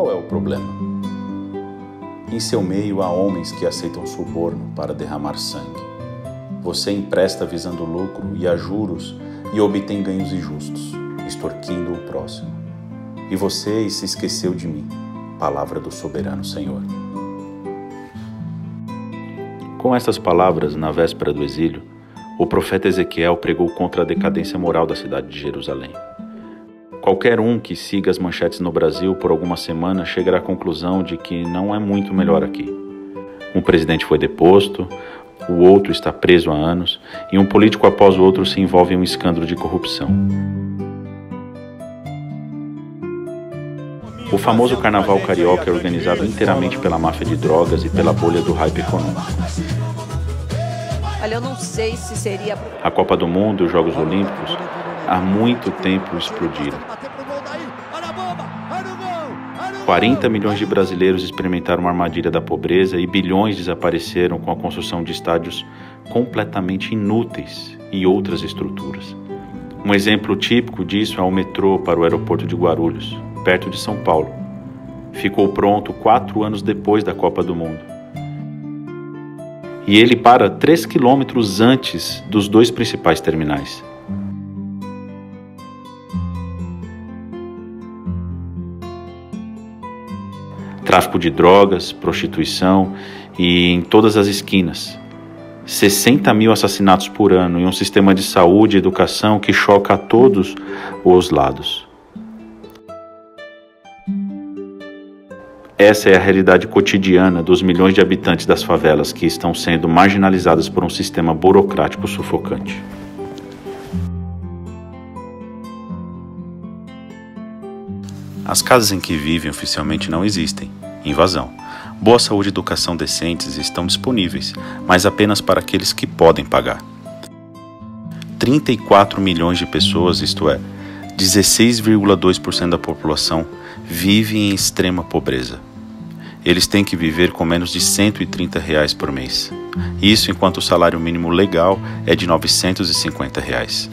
qual é o problema? Em seu meio há homens que aceitam suborno para derramar sangue. Você empresta visando lucro e a juros e obtém ganhos injustos, extorquindo o próximo. E você se esqueceu de mim, palavra do soberano Senhor. Com estas palavras, na véspera do exílio, o profeta Ezequiel pregou contra a decadência moral da cidade de Jerusalém. Qualquer um que siga as manchetes no Brasil por algumas semanas chegará à conclusão de que não é muito melhor aqui. Um presidente foi deposto, o outro está preso há anos e um político após o outro se envolve em um escândalo de corrupção. O famoso carnaval carioca é organizado inteiramente pela máfia de drogas e pela bolha do hype econômico. Olha, eu não sei se seria... A Copa do Mundo e os Jogos Olímpicos há muito tempo explodiram. 40 milhões de brasileiros experimentaram a armadilha da pobreza e bilhões desapareceram com a construção de estádios completamente inúteis e outras estruturas. Um exemplo típico disso é o metrô para o aeroporto de Guarulhos, perto de São Paulo. Ficou pronto 4 anos depois da Copa do Mundo. E ele para 3 quilômetros antes dos 2 principais terminais. Tráfico de drogas, prostituição e em todas as esquinas. 60 mil assassinatos por ano e um sistema de saúde e educação que choca a todos os lados. Essa é a realidade cotidiana dos milhões de habitantes das favelas que estão sendo marginalizadas por um sistema burocrático sufocante. As casas em que vivem oficialmente não existem. Invasão. Boa saúde e educação decentes estão disponíveis, mas apenas para aqueles que podem pagar. 34 milhões de pessoas, isto é, 16,2% da população, vivem em extrema pobreza. Eles têm que viver com menos de R$130 por mês. Isso enquanto o salário mínimo legal é de R$950.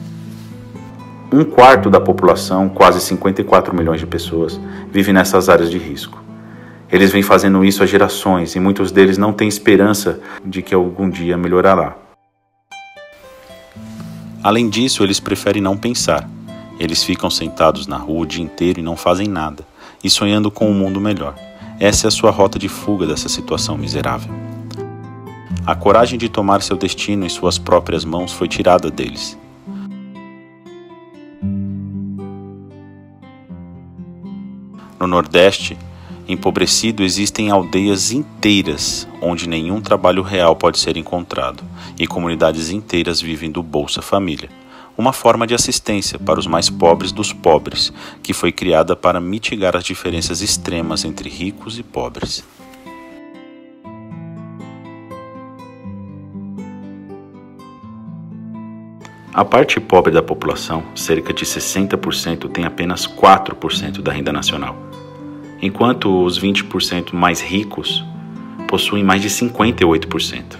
Um quarto da população, quase 54 milhões de pessoas, vive nessas áreas de risco. Eles vêm fazendo isso há gerações e muitos deles não têm esperança de que algum dia melhorará. Além disso, eles preferem não pensar. Eles ficam sentados na rua o dia inteiro e não fazem nada, e sonhando com um mundo melhor. Essa é a sua rota de fuga dessa situação miserável. A coragem de tomar seu destino em suas próprias mãos foi tirada deles. No Nordeste, empobrecido, existem aldeias inteiras onde nenhum trabalho real pode ser encontrado e comunidades inteiras vivem do Bolsa Família, uma forma de assistência para os mais pobres dos pobres, que foi criada para mitigar as diferenças extremas entre ricos e pobres. A parte pobre da população, cerca de 60%, tem apenas 4% da renda nacional, enquanto os 20% mais ricos possuem mais de 58%.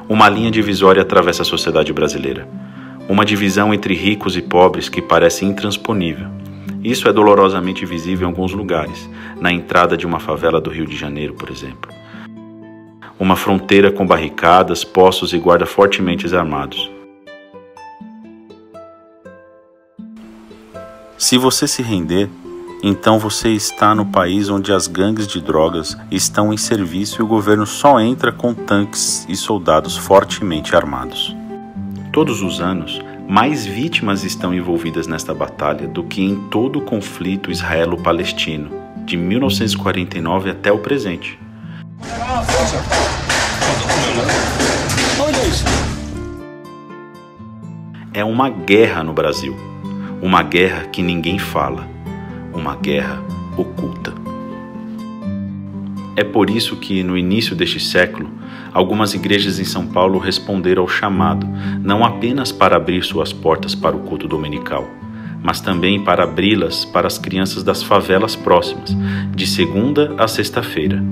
Uma linha divisória atravessa a sociedade brasileira. Uma divisão entre ricos e pobres que parece intransponível. Isso é dolorosamente visível em alguns lugares, na entrada de uma favela do Rio de Janeiro, por exemplo. Uma fronteira com barricadas, postos e guardas fortemente armados. Se você se render, então você está no país onde as gangues de drogas estão em serviço e o governo só entra com tanques e soldados fortemente armados. Todos os anos, mais vítimas estão envolvidas nesta batalha do que em todo o conflito israelo-palestino, de 1949 até o presente. É uma guerra no Brasil, uma guerra que ninguém fala, uma guerra oculta. É por isso que, no início deste século, algumas igrejas em São Paulo responderam ao chamado, não apenas para abrir suas portas para o culto dominical, mas também para abri-las para as crianças das favelas próximas, de segunda a sexta-feira.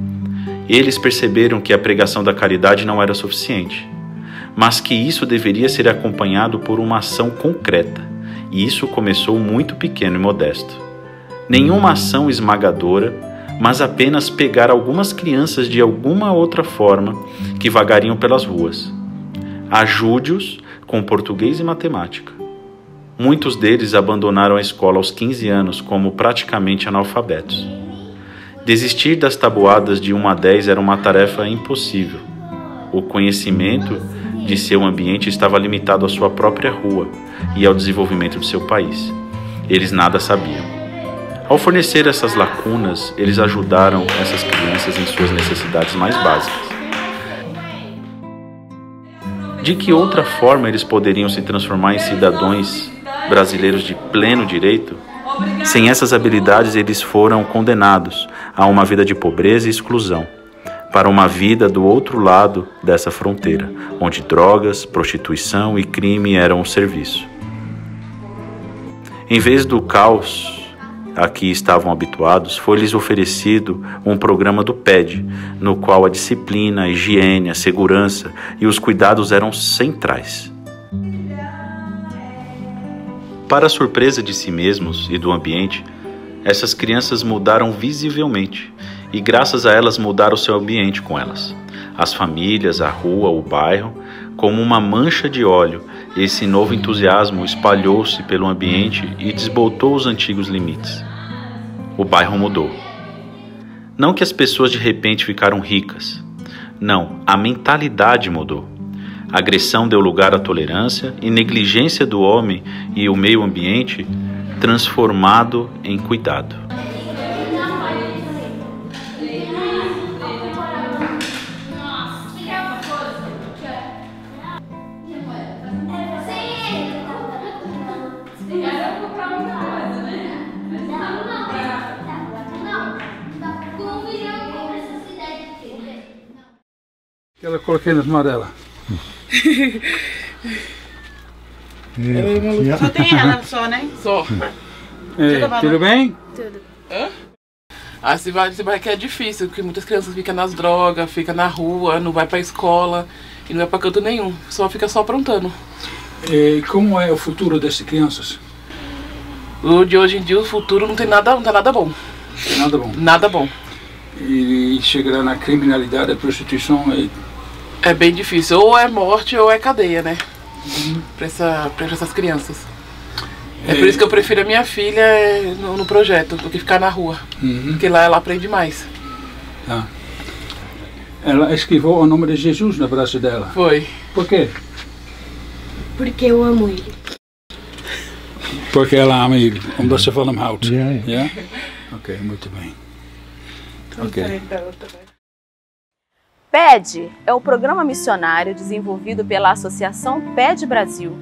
Eles perceberam que a pregação da caridade não era suficiente, mas que isso deveria ser acompanhado por uma ação concreta, e isso começou muito pequeno e modesto. Nenhuma ação esmagadora, mas apenas pegar algumas crianças de alguma outra forma que vagariam pelas ruas. Ajude-os com português e matemática. Muitos deles abandonaram a escola aos 15 anos como praticamente analfabetos. Desistir das tabuadas de 1 a 10 era uma tarefa impossível. O conhecimento de seu ambiente estava limitado à sua própria rua e ao desenvolvimento de seu país. Eles nada sabiam. Ao fornecer essas lacunas, eles ajudaram essas crianças em suas necessidades mais básicas. De que outra forma eles poderiam se transformar em cidadãos brasileiros de pleno direito? Sem essas habilidades, eles foram condenados a uma vida de pobreza e exclusão, para uma vida do outro lado dessa fronteira, onde drogas, prostituição e crime eram o serviço. Em vez do caos a que estavam habituados, foi-lhes oferecido um programa do PED, no qual a disciplina, a higiene, a segurança e os cuidados eram centrais. Para a surpresa de si mesmos e do ambiente, essas crianças mudaram visivelmente e graças a elas mudaram o seu ambiente com elas. As famílias, a rua, o bairro, como uma mancha de óleo, esse novo entusiasmo espalhou-se pelo ambiente e desbotou os antigos limites. O bairro mudou. Não que as pessoas de repente ficaram ricas. Não, a mentalidade mudou. A agressão deu lugar à tolerância e negligência do homem e o meio ambiente transformado em cuidado. Que ela coloquei nas mãos dela. Só tem ela, só, né? Só. Tudo bem? Tudo. A cidade que é difícil, porque muitas crianças ficam nas drogas, ficam na rua, não vai pra escola e não vai pra canto nenhum, fica só aprontando. E como é o futuro dessas crianças? O de hoje em dia, o futuro não tá nada bom. Nada bom. Nada bom. E chegará na criminalidade, a prostituição. É bem difícil, ou é morte ou é cadeia, né? Pra essas crianças. É por isso que eu prefiro a minha filha no projeto, do que ficar na rua. Porque lá ela aprende mais. Ah. Ela escreveu o nome de Jesus no braço dela. Foi. Por quê? Porque eu amo ele. Porque ela ama ele. Omdat ze van hem houdt. Ja? Ok, muito bem. Ok. PED é o programa missionário desenvolvido pela Associação PED Brasil,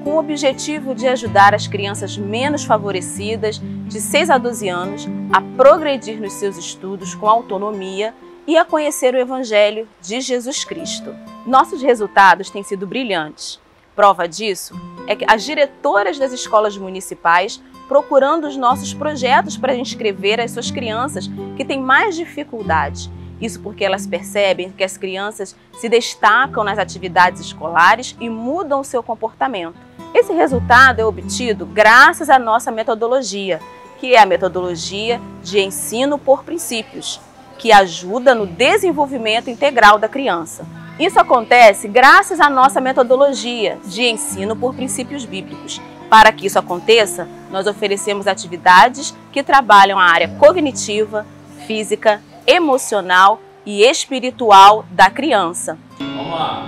com o objetivo de ajudar as crianças menos favorecidas, de 6 a 12 anos, a progredir nos seus estudos com autonomia e a conhecer o Evangelho de Jesus Cristo. Nossos resultados têm sido brilhantes. Prova disso é que as diretoras das escolas municipais procurando os nossos projetos para inscrever as suas crianças que têm mais dificuldade. Isso porque elas percebem que as crianças se destacam nas atividades escolares e mudam o seu comportamento. Esse resultado é obtido graças à nossa metodologia, que é a metodologia de ensino por princípios, que ajuda no desenvolvimento integral da criança. Isso acontece graças à nossa metodologia de ensino por princípios bíblicos. Para que isso aconteça, nós oferecemos atividades que trabalham a área cognitiva, física, emocional e espiritual da criança. Vamos lá.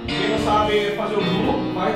Quem não sabe fazer o blu, faz.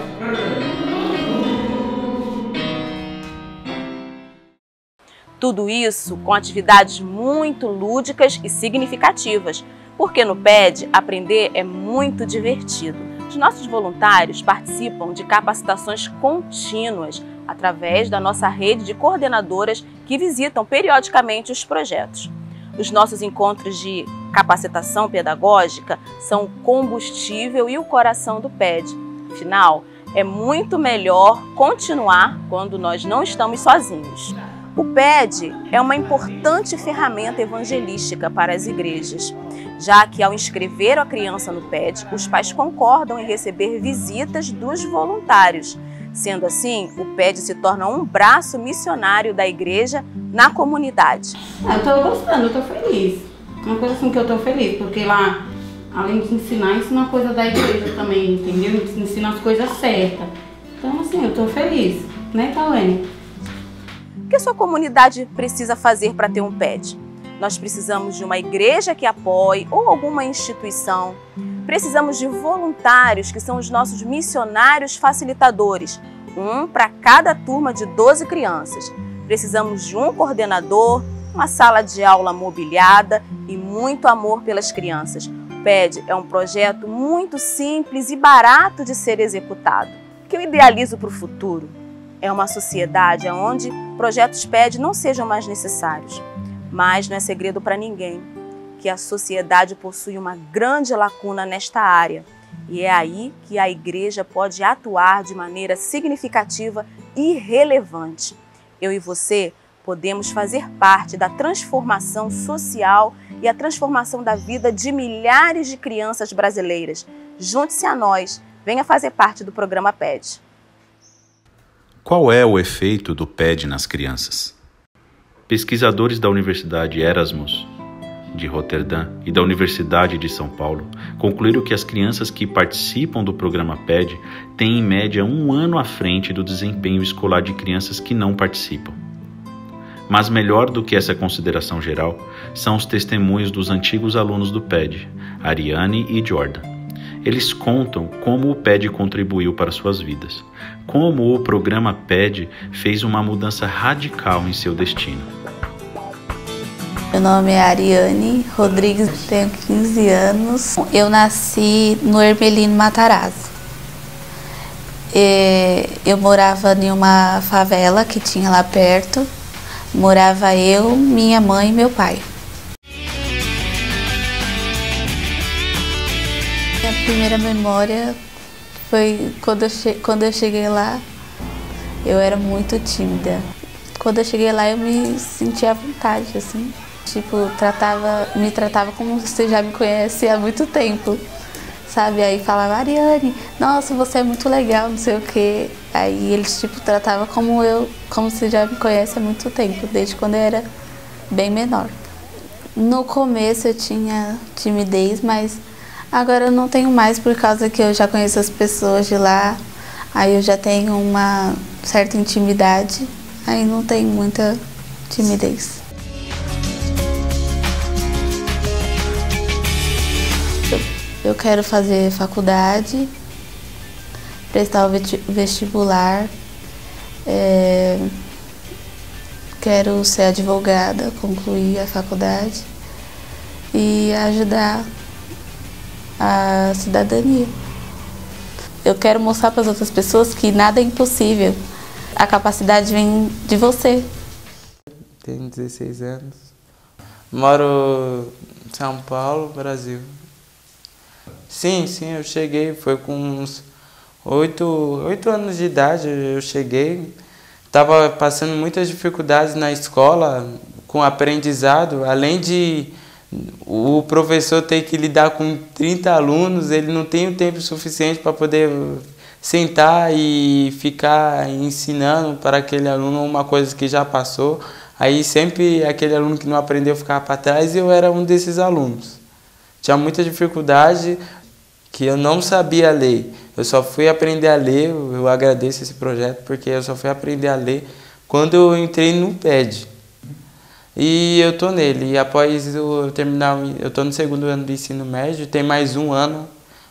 Tudo isso com atividades muito lúdicas e significativas, porque no PED aprender é muito divertido. Os nossos voluntários participam de capacitações contínuas através da nossa rede de coordenadoras que visitam periodicamente os projetos. Os nossos encontros de capacitação pedagógica são o combustível e o coração do PED. Afinal, é muito melhor continuar quando nós não estamos sozinhos. O PED é uma importante ferramenta evangelística para as igrejas, já que ao inscrever a criança no PED, os pais concordam em receber visitas dos voluntários, Sendo assim, o PED se torna um braço missionário da igreja na comunidade. Eu estou gostando, eu estou feliz. Uma coisa assim que eu estou feliz, porque lá, além de ensinar, ensina coisa da igreja também, entendeu? Ensina as coisas certas. Então, assim, eu estou feliz, né, Cauene? O que a sua comunidade precisa fazer para ter um PED? Nós precisamos de uma igreja que apoie ou alguma instituição. Precisamos de voluntários, que são os nossos missionários facilitadores, um para cada turma de 12 crianças. Precisamos de um coordenador, uma sala de aula mobiliada e muito amor pelas crianças. O PED é um projeto muito simples e barato de ser executado. O que eu idealizo para o futuro é uma sociedade onde projetos PED não sejam mais necessários. Mas não é segredo para ninguém que a sociedade possui uma grande lacuna nesta área. E é aí que a igreja pode atuar de maneira significativa e relevante. Eu e você podemos fazer parte da transformação social e a transformação da vida de milhares de crianças brasileiras. Junte-se a nós, venha fazer parte do programa PED. Qual é o efeito do PED nas crianças? Pesquisadores da Universidade Erasmus de Roterdã e da Universidade de São Paulo concluíram que as crianças que participam do programa PED têm em média 1 ano à frente do desempenho escolar de crianças que não participam. Mas melhor do que essa consideração geral são os testemunhos dos antigos alunos do PED, Ariane e Jordan. Eles contam como o PED contribuiu para suas vidas, como o programa PED fez uma mudança radical em seu destino. Meu nome é Ariane Rodrigues, tenho 15 anos. Eu nasci no Hermelino Matarazzo. Eu morava em uma favela que tinha lá perto. Morava eu, minha mãe e meu pai. Minha primeira memória foi quando eu cheguei lá. Eu era muito tímida. Quando eu cheguei lá, eu me sentia à vontade, assim. Tipo, me tratava como você já me conhece há muito tempo, sabe? Aí falava, Ariane, nossa, você é muito legal, não sei o quê. Aí eles, tipo, tratavam como você já me conhece há muito tempo, desde quando eu era bem menor. No começo eu tinha timidez, mas agora eu não tenho mais por causa que eu já conheço as pessoas de lá. Aí eu já tenho uma certa intimidade, aí não tenho muita timidez. Eu quero fazer faculdade, prestar o vestibular, quero ser advogada, concluir a faculdade e ajudar a cidadania. Eu quero mostrar para as outras pessoas que nada é impossível, a capacidade vem de você. Tenho 16 anos, moro em São Paulo, Brasil. Sim, eu cheguei, foi com uns 8 anos de idade, eu cheguei. Estava passando muitas dificuldades na escola, com aprendizado, além de o professor ter que lidar com 30 alunos, ele não tem o tempo suficiente para poder sentar e ficar ensinando para aquele aluno uma coisa que já passou. Aí sempre aquele aluno que não aprendeu ficava para trás e eu era um desses alunos. Tinha muita dificuldade, que eu não sabia ler. Eu só fui aprender a ler, eu agradeço esse projeto, porque eu só fui aprender a ler quando eu entrei no PED. E eu tô nele, e após eu terminar, eu tô no 2º ano do ensino médio, tem mais 1 ano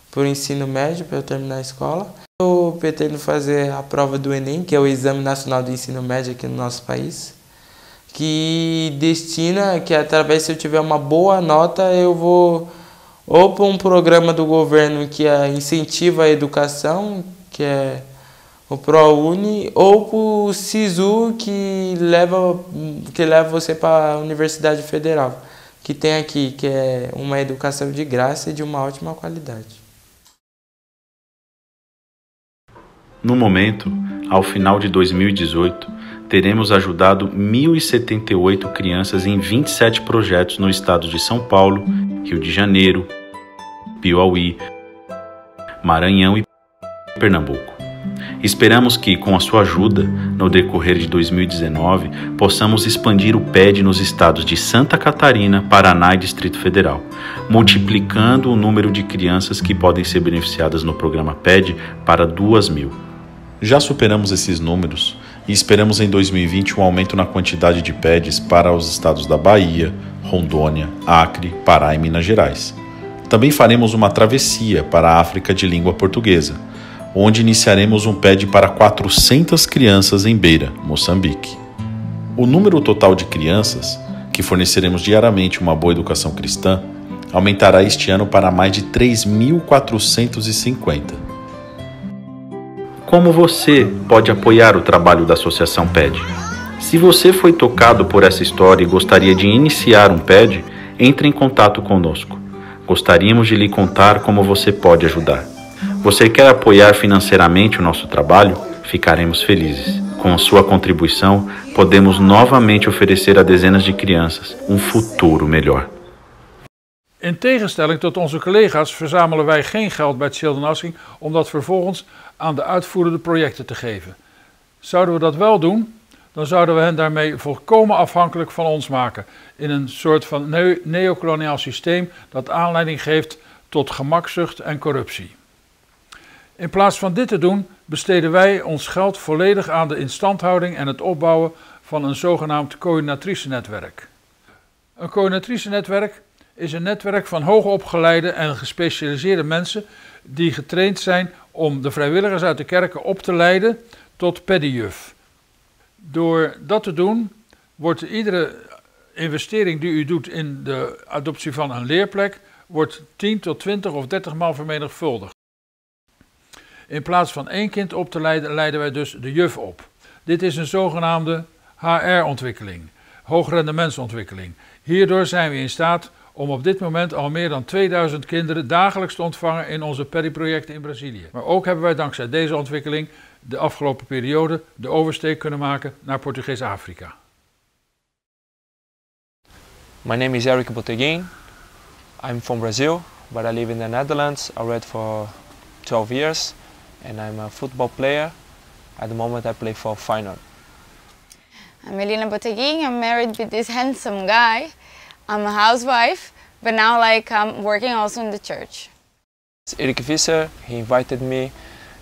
por ensino médio para eu terminar a escola. Eu pretendo fazer a prova do Enem, que é o Exame Nacional do Ensino Médio aqui no nosso país, que destina que através, se eu tiver uma boa nota, eu vou ou para um programa do governo que incentiva a educação, que é o ProUni, ou para o SISU, que leva você para a Universidade Federal, que tem aqui, que é uma educação de graça e de uma ótima qualidade. No momento, ao final de 2018, teremos ajudado 1.078 crianças em 27 projetos no estado de São Paulo, Rio de Janeiro, Piauí, Maranhão e Pernambuco. Esperamos que, com a sua ajuda, no decorrer de 2019, possamos expandir o PED nos estados de Santa Catarina, Paraná e Distrito Federal, multiplicando o número de crianças que podem ser beneficiadas no programa PED para 2.000. Já superamos esses números e esperamos em 2020 um aumento na quantidade de PEDs para os estados da Bahia, Rondônia, Acre, Pará e Minas Gerais. Também faremos uma travessia para a África de língua portuguesa, onde iniciaremos um PED para 400 crianças em Beira, Moçambique. O número total de crianças, que forneceremos diariamente uma boa educação cristã, aumentará este ano para mais de 3.450. Como você pode apoiar o trabalho da Associação PED? Se você foi tocado por essa história e gostaria de iniciar um PED, entre em contato conosco. Gostaríamos de lhe contar como você pode ajudar. Você quer apoiar financeiramente o nosso trabalho? Ficaremos felizes. Com sua contribuição, podemos novamente oferecer a dezenas de crianças um futuro melhor. In tegenstelling tot onze collega's verzamelen wij geen geld bij Children Asking om dat vervolgens aan de uitvoerende projecten te geven. Zouden we dat wel doen, dan zouden we hen daarmee volkomen afhankelijk van ons maken in een soort van neocoloniaal systeem dat aanleiding geeft tot gemakzucht en corruptie. In plaats van dit te doen, besteden wij ons geld volledig aan de instandhouding en het opbouwen van een zogenaamd coördinatricenetwerk. Een coördinatricenetwerk is een netwerk van hoogopgeleide en gespecialiseerde mensen die getraind zijn om de vrijwilligers uit de kerken op te leiden tot PEDI-juf. Door dat te doen, wordt iedere investering die u doet in de adoptie van een leerplek, wordt 10 tot 20 of 30 maal vermenigvuldigd. In plaats van 1 kind op te leiden, leiden wij dus de juf op. Dit is een zogenaamde HR-ontwikkeling, hoogrendementsontwikkeling. Hierdoor zijn we in staat om op dit moment al meer dan 2000 kinderen dagelijks te ontvangen in onze PEDI-projecten in Brazilië. Maar ook hebben wij dankzij deze ontwikkeling de afgelopen periode de oversteek kunnen maken naar Portugees-Afrika. My name is Eric Boteguin. I'm from Brazil, but I live in the Netherlands already for 12 years, and I'm a football player. At the moment I play for Feyenoord. I'm Melina Boteguin. I'm married with this handsome guy. I'm a housewife, but now I'm working also in the church. Erik Visser, he invited me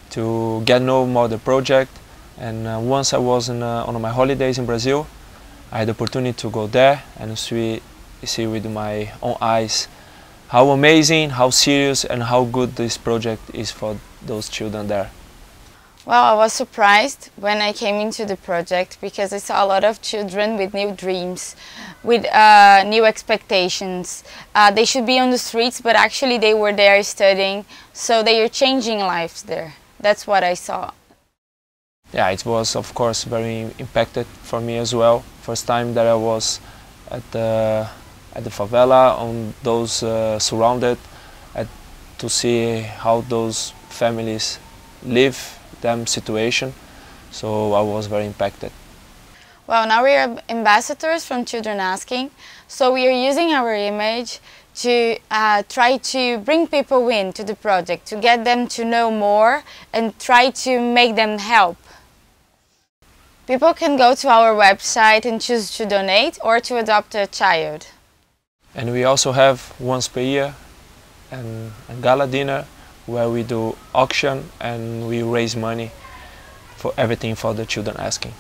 to get to know more the project, and once I was on my holidays in Brazil, I had the opportunity to go there and see with my own eyes how amazing, how serious and how good this project is for those children there. Well, I was surprised when I came into the project because I saw a lot of children with new dreams, with new expectations. They should be on the streets, but actually they were there studying, so they are changing lives there. That's what I saw. Yeah, it was of course very impacted for me as well. First time that I was at the favela, on those surrounded, to see how those families live them situation, so I was very impacted. Well, now we are ambassadors from Children Asking, so we are using our image to try to bring people into the project, to get them to know more and try to make them help. People can go to our website and choose to donate or to adopt a child. And we also have once per year a gala dinner where we do auction and we raise money for everything for the Children Asking.